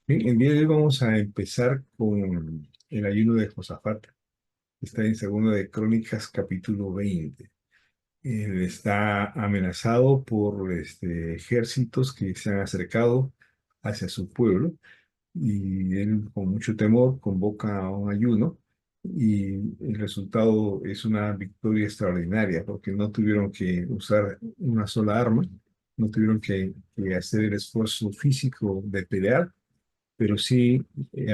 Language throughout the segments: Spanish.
Bien, el día de hoy vamos a empezar con el ayuno de Josafat. Está en Segundo de Crónicas, capítulo 20. Él está amenazado por ejércitos que se han acercado hacia su pueblo y él con mucho temor convoca a un ayuno y el resultado es una victoria extraordinaria porque no tuvieron que usar una sola arma, no tuvieron que hacer el esfuerzo físico de pelear, pero sí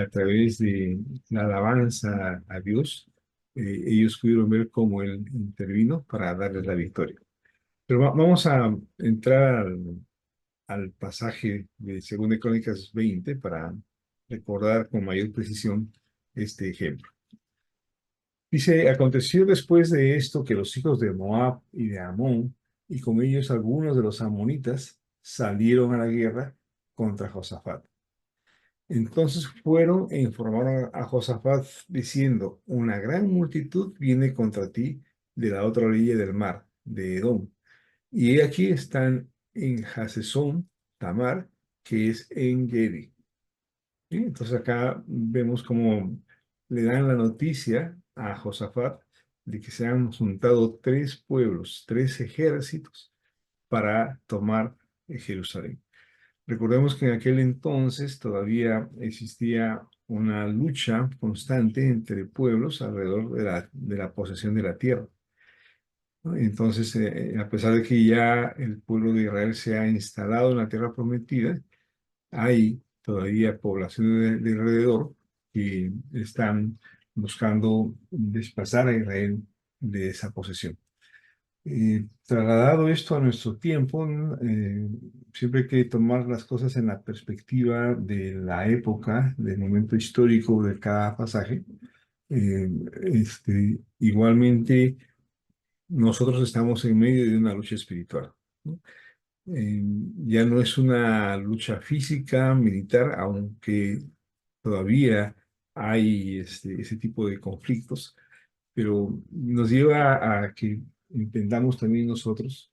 a través de la alabanza a Dios, ellos pudieron ver cómo Él intervino para darles la victoria. Pero vamos a entrar al pasaje de 2 Crónicas 20 para recordar con mayor precisión este ejemplo. Dice, aconteció después de esto que los hijos de Moab y de Amón, y con ellos algunos de los amonitas, salieron a la guerra contra Josafat. Entonces fueron e informaron a Josafat diciendo, una gran multitud viene contra ti de la otra orilla del mar, de Edom. Y he aquí están en Hasezón, Tamar, que es en Gedi. ¿Sí? Entonces acá vemos cómo le dan la noticia a Josafat de que se han juntado tres pueblos, tres ejércitos para tomar Jerusalén. Recordemos que en aquel entonces todavía existía una lucha constante entre pueblos alrededor de la posesión de la tierra, ¿no? Entonces, a pesar de que ya el pueblo de Israel se ha instalado en la tierra prometida, hay todavía poblaciones de alrededor que están buscando desplazar a Israel de esa posesión. Trasladado esto a nuestro tiempo, ¿no? Siempre hay que tomar las cosas en la perspectiva de la época, del momento histórico de cada pasaje. Eh, Igualmente, nosotros estamos en medio de una lucha espiritual, ¿no? Eh, ya no es una lucha física, militar, aunque todavía hay ese tipo de conflictos, pero nos lleva a que entendamos también nosotros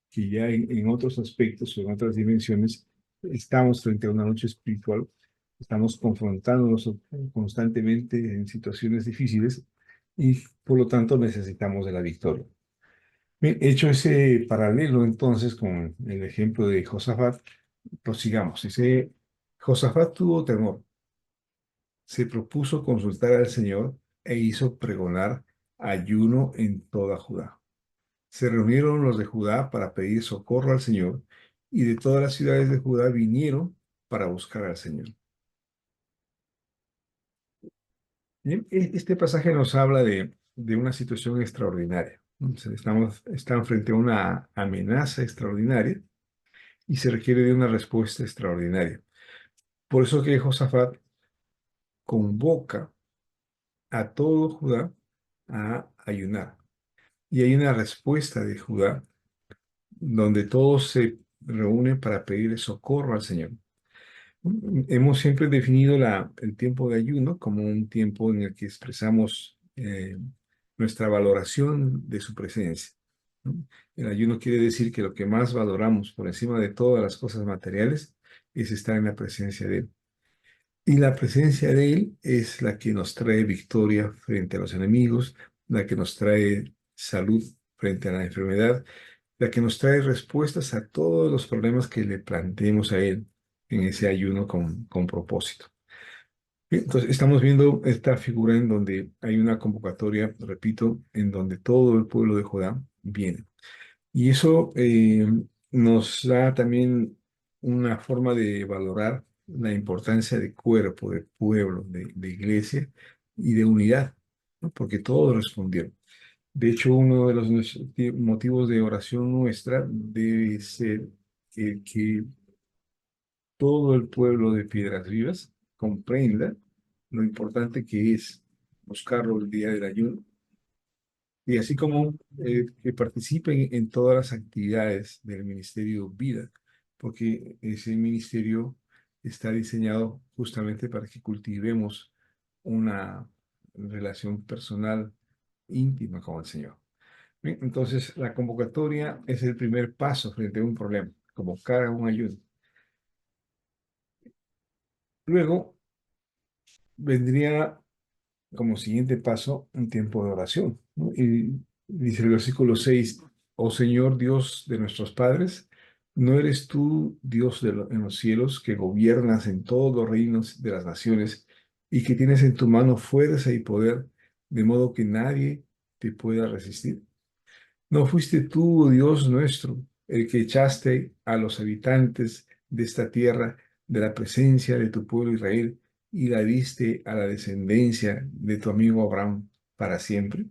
que ya en otros aspectos o en otras dimensiones estamos frente a una lucha espiritual, estamos confrontándonos constantemente en situaciones difíciles y por lo tanto necesitamos de la victoria. Bien, hecho ese paralelo entonces con el ejemplo de Josafat, prosigamos. Dice, Josafat tuvo temor, se propuso consultar al Señor e hizo pregonar ayuno en toda Judá. Se reunieron los de Judá para pedir socorro al Señor, y de todas las ciudades de Judá vinieron para buscar al Señor. Bien, este pasaje nos habla de una situación extraordinaria. Entonces, están frente a una amenaza extraordinaria y se requiere de una respuesta extraordinaria. Por eso que Josafat convoca a todo Judá a ayunar. Y hay una respuesta de Judá donde todos se reúnen para pedir socorro al Señor. Hemos siempre definido el tiempo de ayuno como un tiempo en el que expresamos nuestra valoración de su presencia, ¿no? El ayuno quiere decir que lo que más valoramos por encima de todas las cosas materiales es estar en la presencia de Él. Y la presencia de Él es la que nos trae victoria frente a los enemigos, la que nos trae salud frente a la enfermedad, la que nos trae respuestas a todos los problemas que le planteemos a Él en ese ayuno con propósito. Bien, entonces, estamos viendo esta figura en donde hay una convocatoria, repito, en donde todo el pueblo de Judá viene. Y eso nos da también una forma de valorar la importancia de cuerpo, de pueblo, de iglesia y de unidad, ¿no? Porque todos respondieron. De hecho, uno de los motivos de oración nuestra debe ser que todo el pueblo de Piedras Vivas comprenda lo importante que es buscarlo el día del ayuno y así como que participen en todas las actividades del Ministerio Vida, porque ese ministerio está diseñado justamente para que cultivemos una relación personal íntima con el Señor. Bien, entonces, la convocatoria es el primer paso frente a un problema, convocar a un ayuno. Luego vendría como siguiente paso un tiempo de oración, ¿no? Y dice el versículo 6: Oh Señor Dios de nuestros padres, ¿no eres tú Dios en los cielos, que gobiernas en todos los reinos de las naciones y que tienes en tu mano fuerza y poder, de modo que nadie te pueda resistir? ¿No fuiste tú, oh Dios nuestro, el que echaste a los habitantes de esta tierra de la presencia de tu pueblo Israel y la diste a la descendencia de tu amigo Abraham para siempre?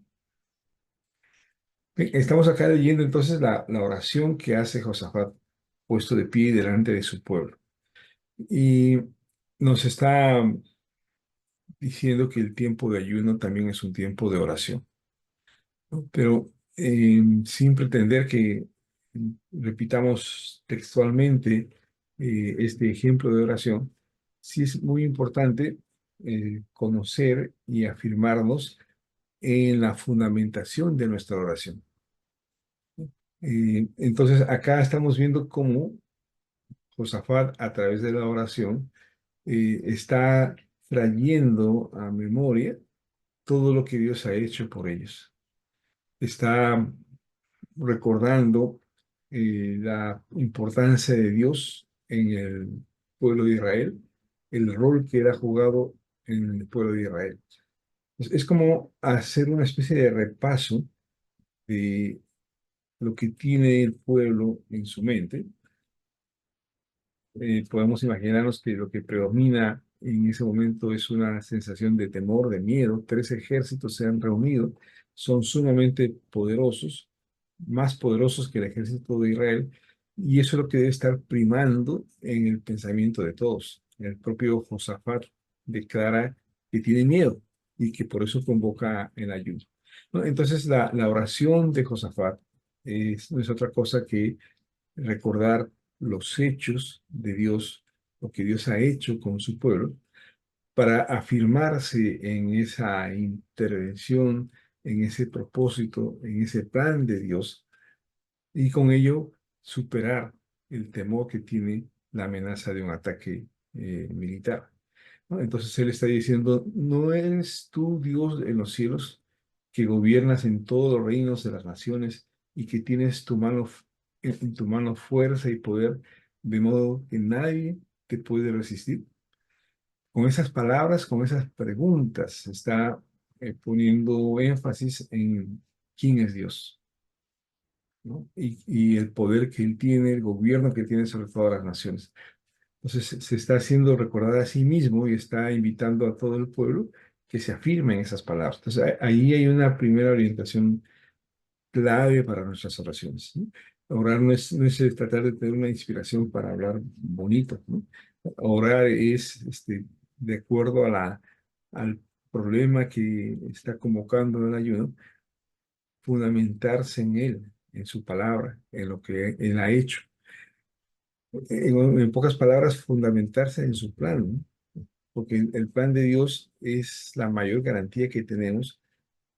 Bien, estamos acá leyendo entonces la oración que hace Josafat, puesto de pie delante de su pueblo. Y nos está diciendo que el tiempo de ayuno también es un tiempo de oración, ¿no? Pero sin pretender que repitamos textualmente este ejemplo de oración, sí es muy importante conocer y afirmarnos en la fundamentación de nuestra oración. Entonces, acá estamos viendo cómo Josafat, a través de la oración, está trayendo a memoria todo lo que Dios ha hecho por ellos. Está recordando la importancia de Dios en el pueblo de Israel, el rol que él ha jugado en el pueblo de Israel. Es como hacer una especie de repaso de lo que tiene el pueblo en su mente. Podemos imaginarnos que lo que predomina en ese momento es una sensación de temor, de miedo. Tres ejércitos se han reunido, son sumamente poderosos, más poderosos que el ejército de Israel, y eso es lo que debe estar primando en el pensamiento de todos. El propio Josafat declara que tiene miedo y que por eso convoca el ayuno. ¿No? Entonces, la oración de Josafat no es otra cosa que recordar los hechos de Dios, lo que Dios ha hecho con su pueblo, para afirmarse en esa intervención, en ese propósito, en ese plan de Dios, y con ello superar el temor que tiene la amenaza de un ataque militar, ¿no? Entonces él está diciendo: ¿no eres tú Dios en los cielos, que gobiernas en todos los reinos de las naciones y que tienes en tu mano fuerza y poder, de modo que nadie te puede resistir? Con esas palabras, con esas preguntas, se está poniendo énfasis en quién es Dios, ¿no? Y el poder que él tiene, el gobierno que tiene sobre todas las naciones. Entonces se está haciendo recordar a sí mismo y está invitando a todo el pueblo que se afirme en esas palabras. Entonces ahí hay una primera orientación clave para nuestras oraciones, ¿no? Orar no es tratar de tener una inspiración para hablar bonito, ¿no? Orar es de acuerdo al problema que está convocando el ayuno, fundamentarse en él, en su palabra, en lo que él ha hecho. En pocas palabras, fundamentarse en su plan, ¿no? Porque el plan de Dios es la mayor garantía que tenemos,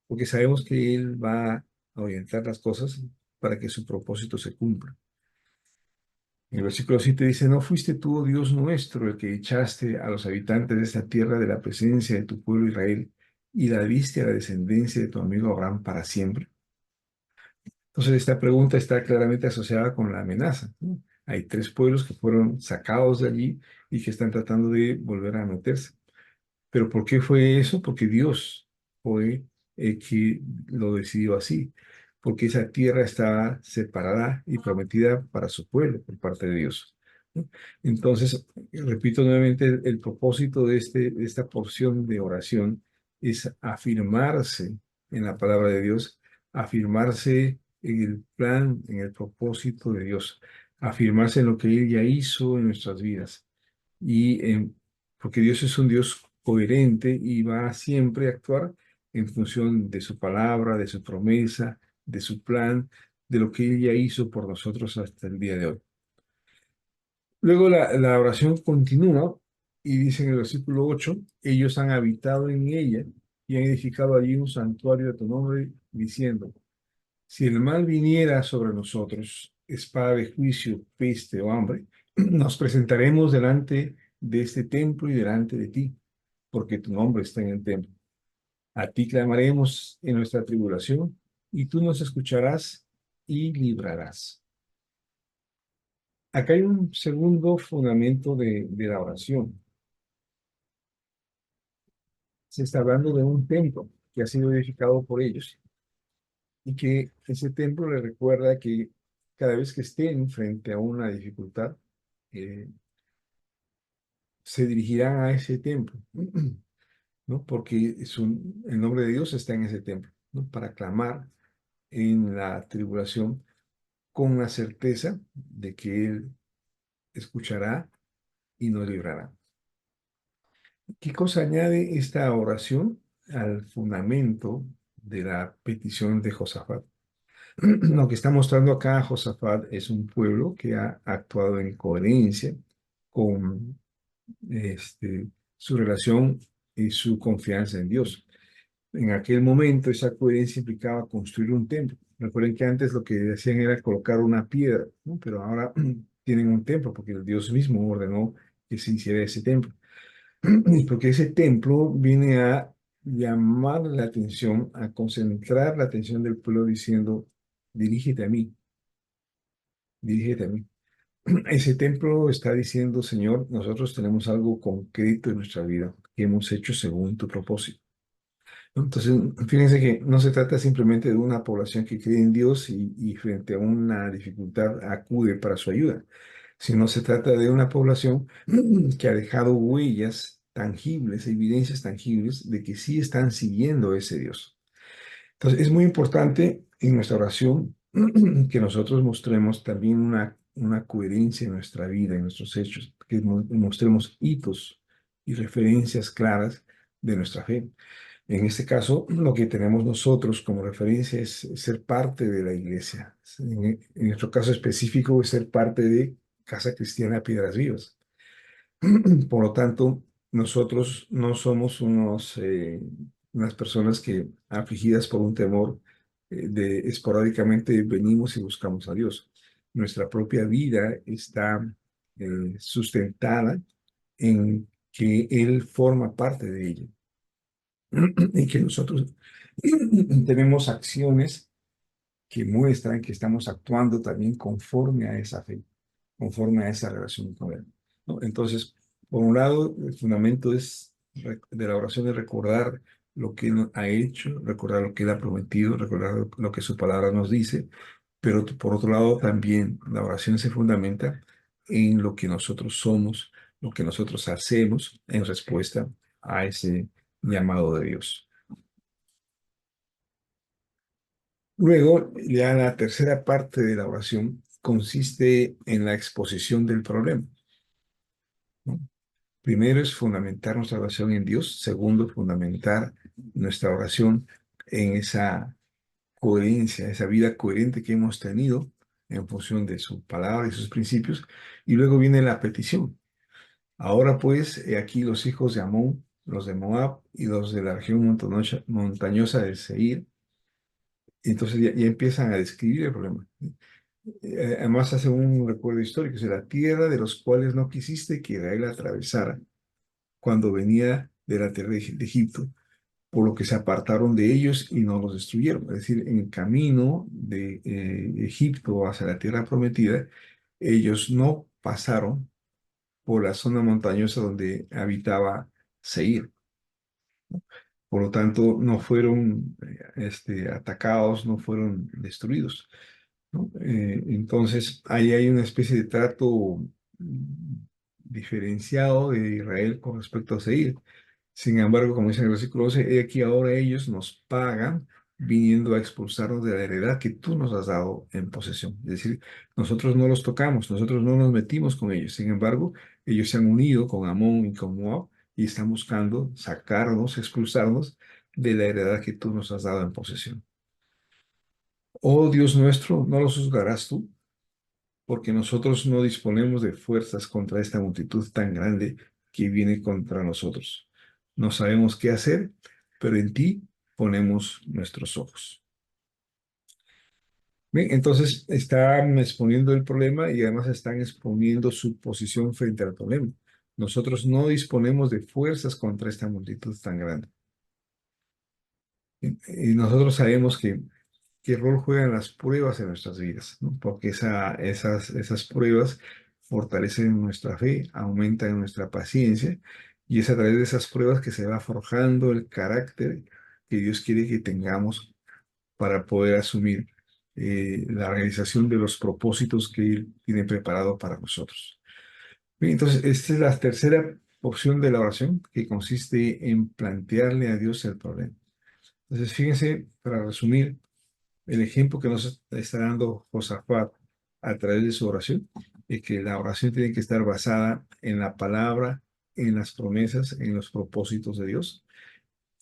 porque sabemos que Él va a orientar las cosas para que su propósito se cumpla. En el versículo 7 dice: ¿no fuiste tú, oh Dios nuestro, el que echaste a los habitantes de esta tierra de la presencia de tu pueblo Israel y la diste a la descendencia de tu amigo Abraham para siempre? Entonces, esta pregunta está claramente asociada con la amenaza, ¿no? Hay tres pueblos que fueron sacados de allí y que están tratando de volver a meterse. ¿Pero por qué fue eso? Porque Dios fue el que lo decidió así, porque esa tierra estaba separada y prometida para su pueblo por parte de Dios, ¿no? Entonces, repito nuevamente, el propósito de esta porción de oración es afirmarse en la palabra de Dios, afirmarse en el plan, en el propósito de Dios, afirmarse en lo que Él ya hizo en nuestras vidas. Y porque Dios es un Dios coherente y va siempre a actuar en función de su palabra, de su promesa, de su plan, de lo que Él ya hizo por nosotros hasta el día de hoy. Luego la oración continúa y dice en el versículo 8: ellos han habitado en ella y han edificado allí un santuario de tu nombre, diciendo: si el mal viniera sobre nosotros, espada de juicio, peste o hambre, nos presentaremos delante de este templo y delante de ti, porque tu nombre está en el templo. A ti clamaremos en nuestra tribulación, y tú nos escucharás y librarás. Acá hay un segundo fundamento de la oración. Se está hablando de un templo que ha sido edificado por ellos y que ese templo le recuerda que cada vez que estén frente a una dificultad, eh, se dirigirán a ese templo, ¿no? Porque el nombre de Dios está en ese templo, ¿no? Para clamar en la tribulación con la certeza de que Él escuchará y nos librará. ¿Qué cosa añade esta oración al fundamento de la petición de Josafat? Lo que está mostrando acá Josafat es un pueblo que ha actuado en coherencia con su relación y su confianza en Dios. En aquel momento esa coherencia implicaba construir un templo. Recuerden que antes lo que hacían era colocar una piedra, ¿no? Pero ahora tienen un templo porque el Dios mismo ordenó que se hiciera ese templo. Porque ese templo viene a llamar la atención, a concentrar la atención del pueblo diciendo, dirígete a mí, dirígete a mí. Ese templo está diciendo, Señor, nosotros tenemos algo concreto en nuestra vida que hemos hecho según tu propósito, ¿no? Entonces, fíjense que no se trata simplemente de una población que cree en Dios y frente a una dificultad acude para su ayuda, sino se trata de una población que ha dejado huellas tangibles, evidencias tangibles de que sí están siguiendo a ese Dios. Entonces, es muy importante en nuestra oración que nosotros mostremos también una coherencia en nuestra vida, en nuestros hechos, que mostremos hitos y referencias claras de nuestra fe. En este caso, lo que tenemos nosotros como referencia es ser parte de la iglesia. En nuestro caso específico, es ser parte de Casa Cristiana Piedras Vivas. Por lo tanto, nosotros no somos unas personas que, afligidas por un temor, esporádicamente venimos y buscamos a Dios. Nuestra propia vida está sustentada en que Él forma parte de ella y que nosotros tenemos acciones que muestran que estamos actuando también conforme a esa fe, conforme a esa relación con Él, ¿no? Entonces, por un lado, el fundamento de la oración es recordar lo que Él ha hecho, recordar lo que Él ha prometido, recordar lo que su palabra nos dice, pero por otro lado también la oración se fundamenta en lo que nosotros somos, lo que nosotros hacemos en respuesta a ese llamado de Dios. Luego, ya la tercera parte de la oración consiste en la exposición del problema, ¿no? Primero es fundamentar nuestra oración en Dios. Segundo, fundamentar nuestra oración en esa coherencia, esa vida coherente que hemos tenido en función de su palabra y sus principios. Y luego viene la petición. Ahora pues, he aquí los hijos de Amón, los de Moab y los de la región montañosa de Seir. Y entonces ya empiezan a describir el problema. Además hace un recuerdo histórico, es la tierra de los cuales no quisiste que Israel atravesara cuando venía de la tierra de Egipto, por lo que se apartaron de ellos y no los destruyeron. Es decir, en el camino de Egipto hacia la tierra prometida, ellos no pasaron por la zona montañosa donde habitaba Seir. Por lo tanto, no fueron atacados, no fueron destruidos, ¿no? Entonces, ahí hay una especie de trato diferenciado de Israel con respecto a Seir. Sin embargo, como dice en el versículo 12, he aquí ahora ellos nos pagan viniendo a expulsarnos de la heredad que tú nos has dado en posesión. Es decir, nosotros no los tocamos, nosotros no nos metimos con ellos. Sin embargo, ellos se han unido con Amón y con Moab y están buscando sacarnos, expulsarnos de la heredad que tú nos has dado en posesión. Oh Dios nuestro, no los juzgarás tú, porque nosotros no disponemos de fuerzas contra esta multitud tan grande que viene contra nosotros. No sabemos qué hacer, pero en ti ponemos nuestros ojos. Bien, entonces están exponiendo el problema y además están exponiendo su posición frente al problema. nosotros no disponemos de fuerzas contra esta multitud tan grande. Y nosotros sabemos que qué rol juegan las pruebas en nuestras vidas, ¿no? Porque esas pruebas fortalecen nuestra fe, aumentan nuestra paciencia, y es a través de esas pruebas que se va forjando el carácter que Dios quiere que tengamos para poder asumir la realización de los propósitos que Él tiene preparado para nosotros. Bien, entonces, esta es la tercera opción de la oración, que consiste en plantearle a Dios el problema. Entonces, fíjense, para resumir, el ejemplo que nos está dando Josafat a través de su oración es que la oración tiene que estar basada en la palabra, en las promesas, en los propósitos de Dios.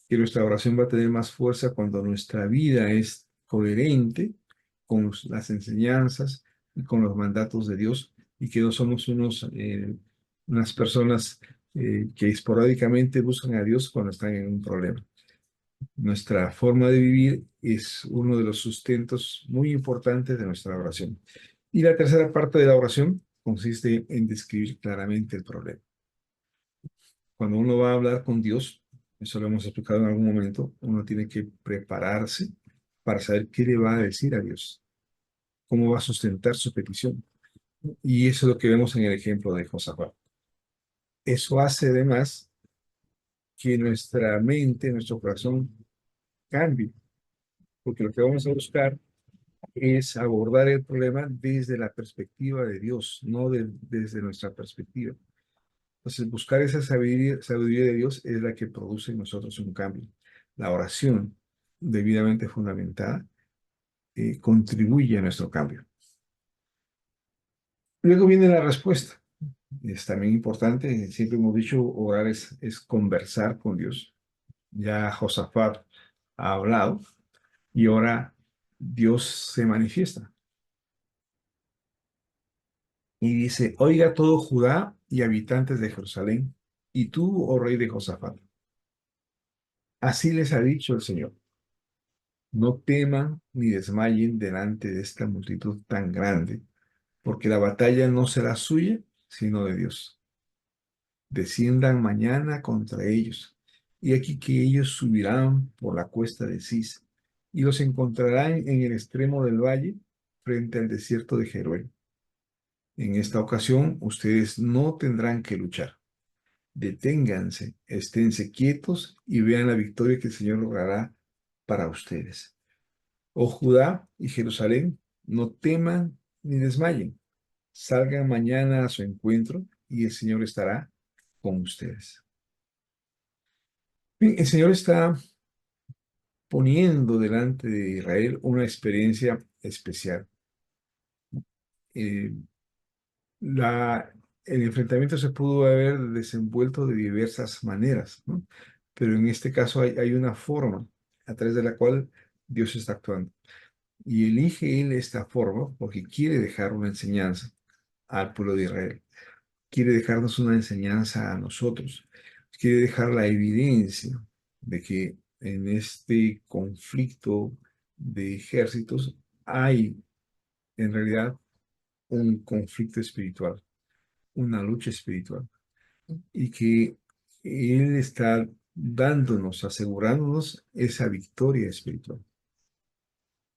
Que nuestra oración va a tener más fuerza cuando nuestra vida es coherente con las enseñanzas y con los mandatos de Dios, y que no somos unas personas que esporádicamente buscan a Dios cuando están en un problema. Nuestra forma de vivir es uno de los sustentos muy importantes de nuestra oración. Y la tercera parte de la oración consiste en describir claramente el problema. Cuando uno va a hablar con Dios, eso lo hemos explicado en algún momento, uno tiene que prepararse para saber qué le va a decir a Dios, cómo va a sustentar su petición. Y eso es lo que vemos en el ejemplo de Josafat. Eso hace además que nuestra mente, nuestro corazón cambie, porque lo que vamos a buscar es abordar el problema desde la perspectiva de Dios, no desde nuestra perspectiva. Entonces, buscar esa sabiduría de Dios es la que produce en nosotros un cambio. La oración, debidamente fundamentada, contribuye a nuestro cambio. Luego viene la respuesta. Es también importante, siempre hemos dicho, orar es conversar con Dios. Ya Josafat ha hablado y ahora Dios se manifiesta. Y dice, oiga todo Judá y habitantes de Jerusalén, y tú, oh rey de Josafat. Así les ha dicho el Señor. No teman ni desmayen delante de esta multitud tan grande, porque la batalla no será suya, sino de Dios. Desciendan mañana contra ellos, y aquí que ellos subirán por la cuesta de Cis, y los encontrarán en el extremo del valle, frente al desierto de Jeruel. En esta ocasión, ustedes no tendrán que luchar. Deténganse, esténse quietos y vean la victoria que el Señor logrará para ustedes. Oh Judá y Jerusalén, no teman ni desmayen. Salgan mañana a su encuentro y el Señor estará con ustedes. Bien, el Señor está poniendo delante de Israel una experiencia especial. Eh, el enfrentamiento se pudo haber desenvuelto de diversas maneras, ¿no? Pero en este caso hay una forma a través de la cual Dios está actuando. Y elige Él esta forma porque quiere dejar una enseñanza al pueblo de Israel. Quiere dejarnos una enseñanza a nosotros. Quiere dejar la evidencia de que en este conflicto de ejércitos hay en realidad un conflicto espiritual, una lucha espiritual, y que Él está dándonos, asegurándonos esa victoria espiritual.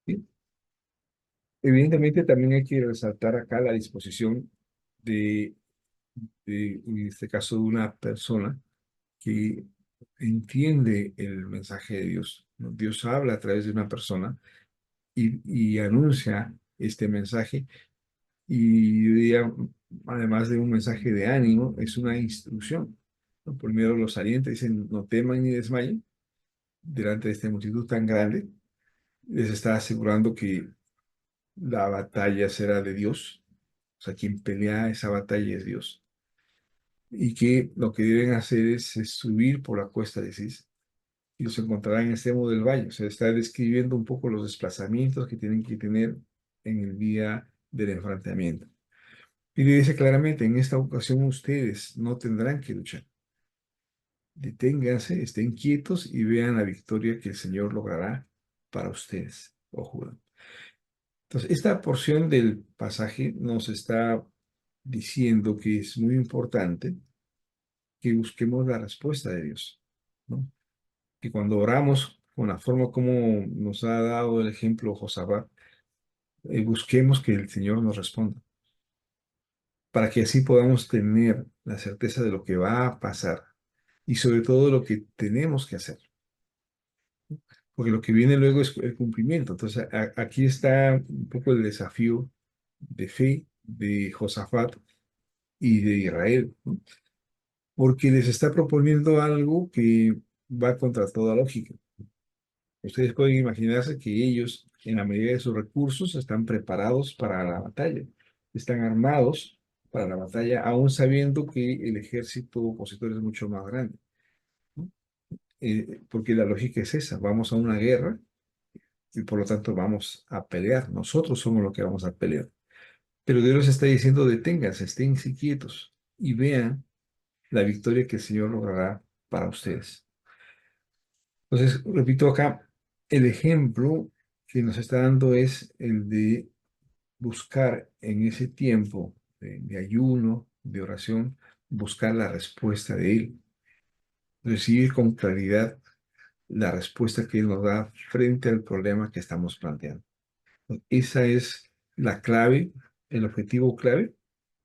¿Sí? Evidentemente también hay que resaltar acá la disposición de, en este caso, de una persona que entiende el mensaje de Dios, ¿no? Dios habla a través de una persona y anuncia este mensaje, y yo diría, además de un mensaje de ánimo, es una instrucción, ¿no? Primero los alienta, dicen, no teman ni desmayen delante de esta multitud tan grande. Les está asegurando que la batalla será de Dios, o sea, quien pelea esa batalla es Dios, y que lo que deben hacer es subir por la cuesta de Cis, y los encontrarán en el extremo del valle. O sea, está describiendo un poco los desplazamientos que tienen que tener en el día del enfrentamiento. Y le dice claramente, en esta ocasión ustedes no tendrán que luchar. Deténganse, estén quietos y vean la victoria que el Señor logrará para ustedes, oh Judá. Entonces, esta porción del pasaje nos está diciendo que es muy importante que busquemos la respuesta de Dios, ¿no? Que cuando oramos, con la forma como nos ha dado el ejemplo Josafat, busquemos que el Señor nos responda, para que así podamos tener la certeza de lo que va a pasar y sobre todo lo que tenemos que hacer, porque lo que viene luego es el cumplimiento. Entonces, aquí está un poco el desafío de fe de Josafat y de Israel, ¿no? Porque les está proponiendo algo que va contra toda lógica. Ustedes pueden imaginarse que ellos, en la medida de sus recursos, están preparados para la batalla, están armados para la batalla, aún sabiendo que el ejército opositor es mucho más grande, ¿no? Porque la lógica es esa, vamos a una guerra y por lo tanto vamos a pelear, nosotros somos los que vamos a pelear. Pero Dios les está diciendo, deténganse, estén quietos y vean la victoria que el Señor logrará para ustedes. Entonces, repito acá, el ejemplo que nos está dando es el de buscar en ese tiempo de ayuno, de oración, buscar la respuesta de Él, recibir con claridad la respuesta que Él nos da frente al problema que estamos planteando. Esa es la clave, el objetivo clave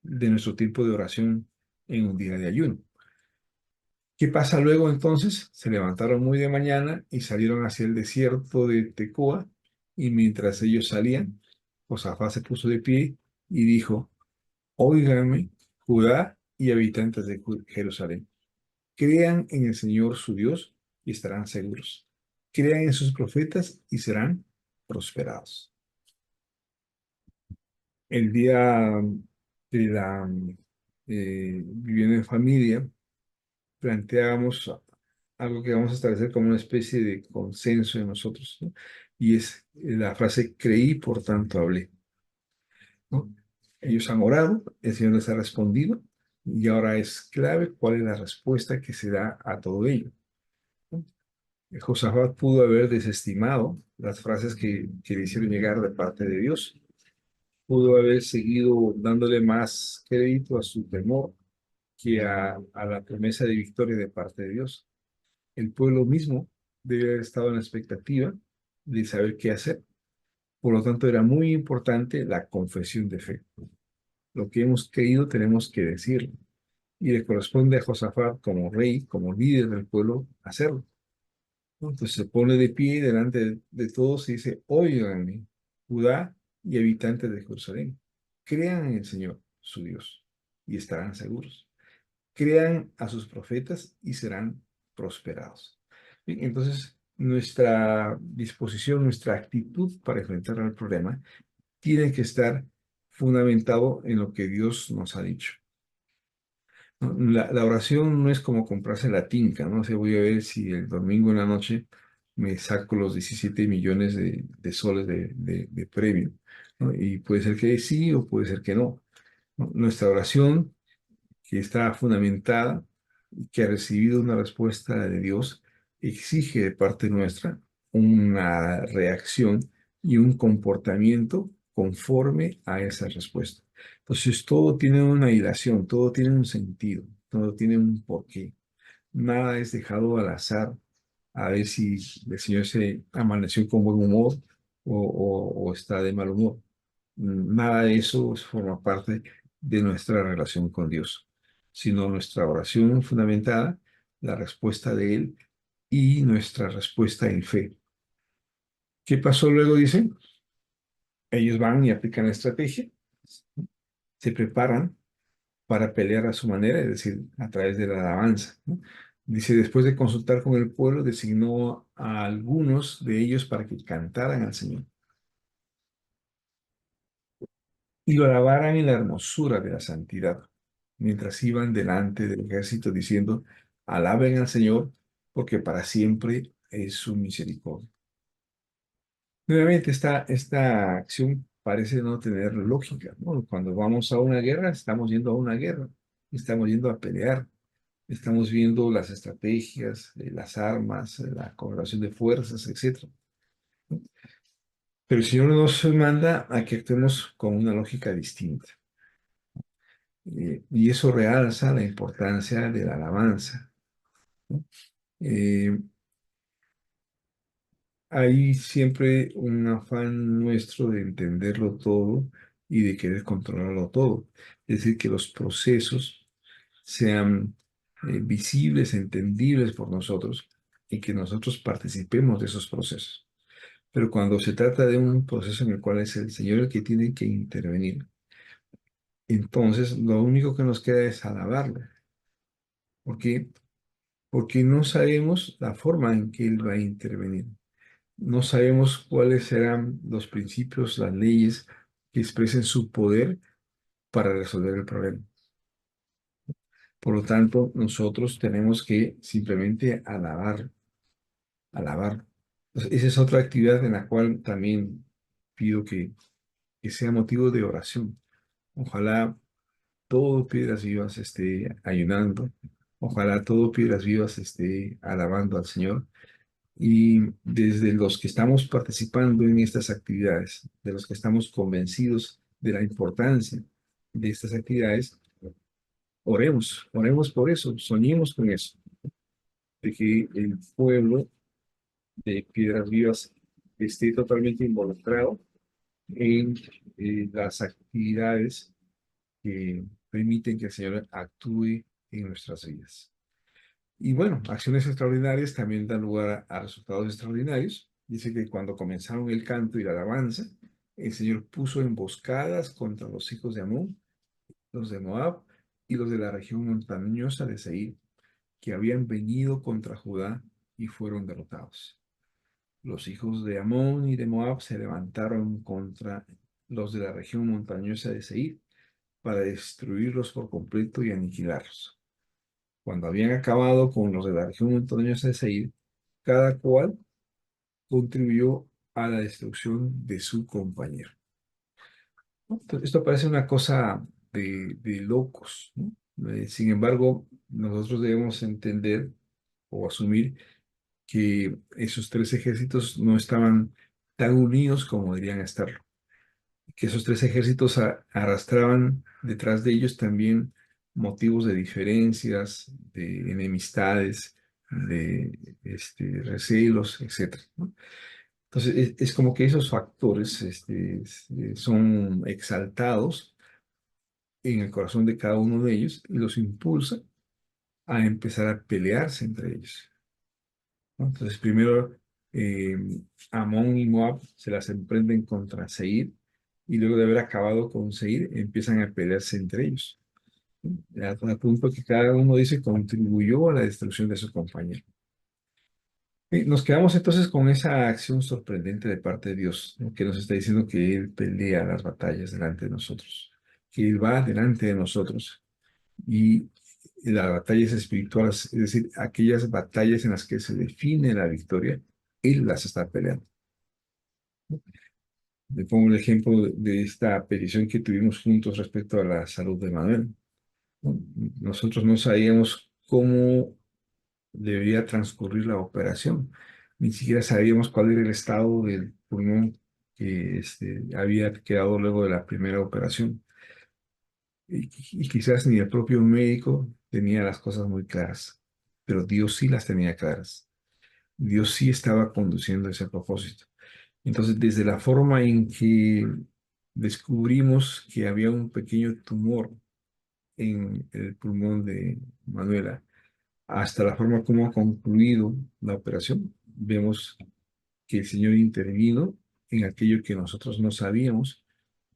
de nuestro tiempo de oración en un día de ayuno. ¿Qué pasa luego entonces? Se levantaron muy de mañana y salieron hacia el desierto de Tecoa, y mientras ellos salían, Josafat se puso de pie y dijo: Óiganme, Judá y habitantes de Jerusalén, crean en el Señor su Dios y estarán seguros. Crean en sus profetas y serán prosperados. El día de la vivienda en familia, planteábamos algo que vamos a establecer como una especie de consenso en nosotros, ¿no? Y es la frase: creí, por tanto hablé, ¿no? Ellos han orado, el Señor les ha respondido, y ahora es clave cuál es la respuesta que se da a todo ello, ¿no? Josafat pudo haber desestimado las frases que le hicieron llegar de parte de Dios, pudo haber seguido dándole más crédito a su temor que a la promesa de victoria de parte de Dios. El pueblo mismo debe haber estado en la expectativa de saber qué hacer. Por lo tanto, era muy importante la confesión de fe. Lo que hemos creído tenemos que decirlo. Y le corresponde a Josafat como rey, como líder del pueblo, hacerlo, ¿no? Entonces se pone de pie delante de todos y dice: Óiganme, Judá y habitantes de Jerusalén, crean en el Señor, su Dios, y estarán seguros. Crean a sus profetas y serán prosperados. Bien, entonces, nuestra disposición, nuestra actitud para enfrentar el problema tiene que estar fundamentado en lo que Dios nos ha dicho, ¿no? La oración no es como comprarse la tinca, ¿no? O sea, voy a ver si el domingo en la noche me saco los 17 millones de soles de premio, ¿no? Y puede ser que sí o puede ser que no, ¿no? Nuestra oración, que está fundamentada y que ha recibido una respuesta de Dios, exige de parte nuestra una reacción y un comportamiento conforme a esa respuesta. Entonces, todo tiene una ilación, todo tiene un sentido, todo tiene un porqué. Nada es dejado al azar a ver si el Señor se amaneció con buen humor o está de mal humor. Nada de eso forma parte de nuestra relación con Dios, sino nuestra oración fundamentada, la respuesta de Él y nuestra respuesta en fe. ¿Qué pasó luego? Dicen, ellos van y aplican la estrategia, se preparan para pelear a su manera, es decir, a través de la alabanza, ¿no? Dice: después de consultar con el pueblo, designó a algunos de ellos para que cantaran al Señor y lo alabaran en la hermosura de la santidad, mientras iban delante del ejército diciendo: alaben al Señor, porque para siempre es su misericordia. Nuevamente, esta acción parece no tener lógica, ¿no? Cuando vamos a una guerra, estamos yendo a una guerra, estamos yendo a pelear, estamos viendo las estrategias, las armas, la correlación de fuerzas, etcétera. Pero el Señor nos manda a que actuemos con una lógica distinta. Y eso realza la importancia de la alabanza, ¿no? Eh, Hay siempre un afán nuestro de entenderlo todo y de querer controlarlo todo. Es decir, que los procesos sean visibles, entendibles por nosotros y que nosotros participemos de esos procesos. Pero cuando se trata de un proceso en el cual es el Señor el que tiene que intervenir, entonces lo único que nos queda es alabarlo. ¿Por qué? Porque no sabemos la forma en que Él va a intervenir. No sabemos cuáles serán los principios, las leyes que expresen su poder para resolver el problema. Por lo tanto, nosotros tenemos que simplemente alabar, alabar. Entonces, esa es otra actividad en la cual también pido que sea motivo de oración. Ojalá todo Piedras Vivas esté ayunando. Ojalá todo Piedras Vivas esté alabando al Señor. Y desde los que estamos participando en estas actividades, de los que estamos convencidos de la importancia de estas actividades, oremos, oremos por eso, soñemos con eso, de que el pueblo de Piedras Vivas esté totalmente involucrado en las actividades que permiten que el Señor actúe en nuestras vidas. Y bueno, acciones extraordinarias también dan lugar a resultados extraordinarios. Dice que cuando comenzaron el canto y la alabanza, el Señor puso emboscadas contra los hijos de Amón, los de Moab y los de la región montañosa de Seir, que habían venido contra Judá y fueron derrotados. Los hijos de Amón y de Moab se levantaron contra los de la región montañosa de Seir para destruirlos por completo y aniquilarlos. Cuando habían acabado con los de la región montañosa de Seir, cada cual contribuyó a la destrucción de su compañero. ¿No? Esto parece una cosa de locos, ¿no? Sin embargo, nosotros debemos entender o asumir que esos tres ejércitos no estaban tan unidos como deberían estar, que esos tres ejércitos arrastraban detrás de ellos también motivos de diferencias, de enemistades, de recelos, etcétera, ¿no? Entonces, es como que esos factores son exaltados en el corazón de cada uno de ellos y los impulsa a empezar a pelearse entre ellos, ¿no? Entonces, primero eh, Amón y Moab se las emprenden contra Seir y luego de haber acabado con Seir empiezan a pelearse entre ellos, ¿no? A punto que cada uno dice contribuyó a la destrucción de su compañero. Y nos quedamos entonces con esa acción sorprendente de parte de Dios, ¿no? Que nos está diciendo que Él pelea las batallas delante de nosotros, que Él va delante de nosotros y las batallas espirituales, es decir, aquellas batallas en las que se define la victoria, Él las está peleando. Le pongo el ejemplo de esta petición que tuvimos juntos respecto a la salud de Manuel, ¿no? Nosotros no sabíamos cómo debería transcurrir la operación. Ni siquiera sabíamos cuál era el estado del pulmón que había quedado luego de la primera operación. Y quizás ni el propio médico tenía las cosas muy claras, pero Dios sí las tenía claras. Dios sí estaba conduciendo ese propósito. Entonces, desde la forma en que descubrimos que había un pequeño tumor en el pulmón de Manuela, hasta la forma como ha concluido la operación, vemos que el Señor intervino en aquello que nosotros no sabíamos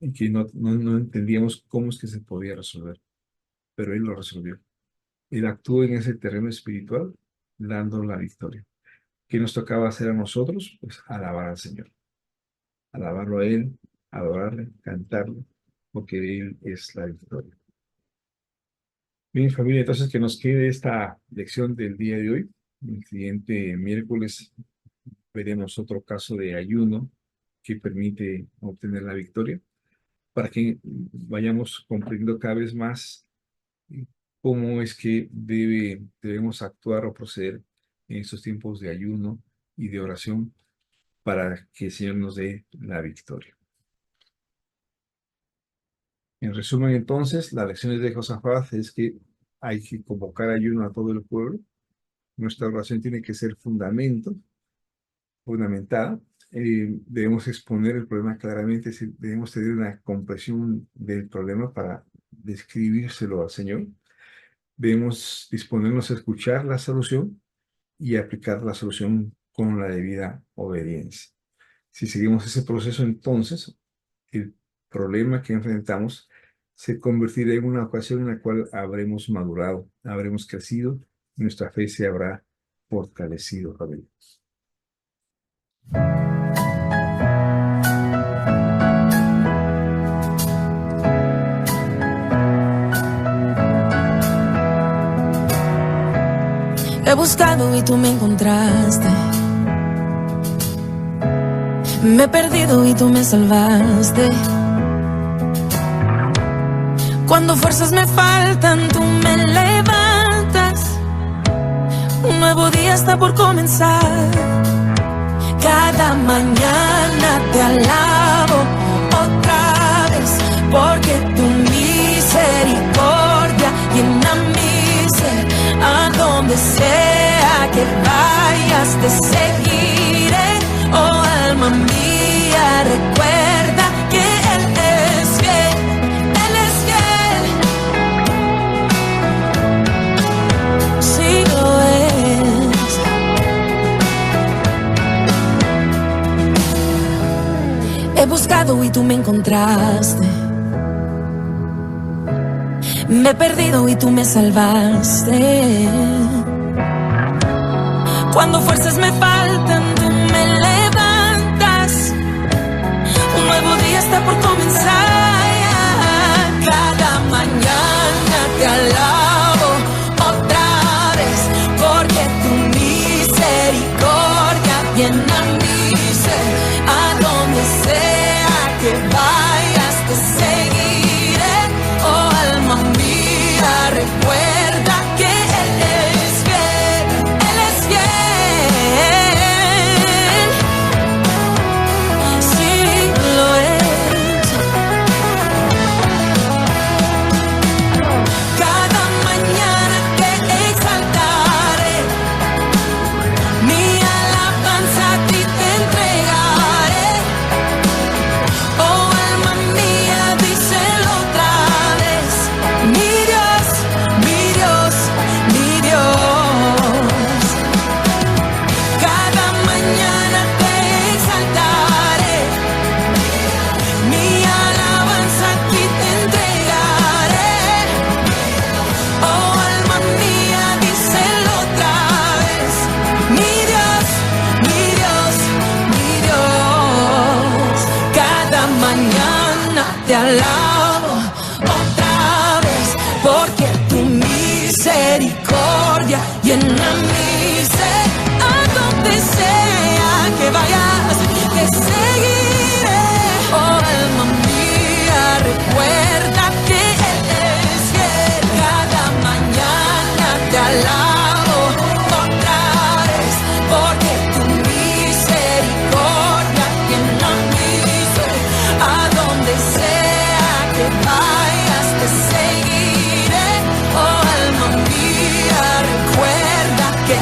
y que no entendíamos cómo es que se podía resolver, pero Él lo resolvió. Él actuó en ese terreno espiritual, dando la victoria. ¿Qué nos tocaba hacer a nosotros? Pues alabar al Señor, alabarlo a Él, adorarle, cantarle, porque Él es la victoria. Bien, familia, entonces que nos quede esta lección del día de hoy. El siguiente miércoles veremos otro caso de ayuno que permite obtener la victoria, para que vayamos comprendiendo cada vez más cómo es que debemos actuar o proceder en estos tiempos de ayuno y de oración para que el Señor nos dé la victoria. En resumen, entonces, las lecciones de Josafat es que hay que convocar ayuno a todo el pueblo. Nuestra oración tiene que ser fundamentada. Debemos exponer el problema claramente, es decir, debemos tener una comprensión del problema para describírselo al Señor. Debemos disponernos a escuchar la solución y aplicar la solución con la debida obediencia. Si seguimos ese proceso, entonces el problema que enfrentamos se convertirá en una ocasión en la cual habremos madurado, habremos crecido y nuestra fe se habrá fortalecido, familia. He buscado y tú me encontraste. Me he perdido y tú me salvaste. Cuando fuerzas me faltan, tú me levantas. Un nuevo día está por comenzar. Cada mañana te alabo otra vez, porque tu misericordia llena mi ser. A donde sea que vayas te seguiré. Oh alma mía, recuerda que Él es fiel. Él es fiel. Sí lo es. He buscado y tú me encontraste. Me he perdido y tú me salvaste. Cuando fuerzas me faltan, tú me levantas. Un nuevo día está por comenzar. Cada mañana te alabo otra vez, porque tu misericordia llena mi ser. A donde sea que vayas te seguiré. Oh alma mía, recuerda que Él es fiel. Él es fiel. Sí lo es. Cada mañana te exaltaré. Mi alabanza a ti te entregaré. Oh alma mía, díselo otra vez. Mi Dios, mi Dios, mi Dios. Cada mañana te exaltaré. Mi alabanza aquí te entregaré. Oh alma mía, díselo otra vez. Mi Dios, mi Dios, mi Dios. Cada mañana te alabo otra vez, porque tu misericordia llena mi ser. A donde sea que vayas te seguiré. Oh alma mía, recuerda que Él es fiel. Cada mañana te alabo otra vez, porque tu misericordia llena mi ser. A donde sea que vayas te seguiré. Oh alma mía, recuerda que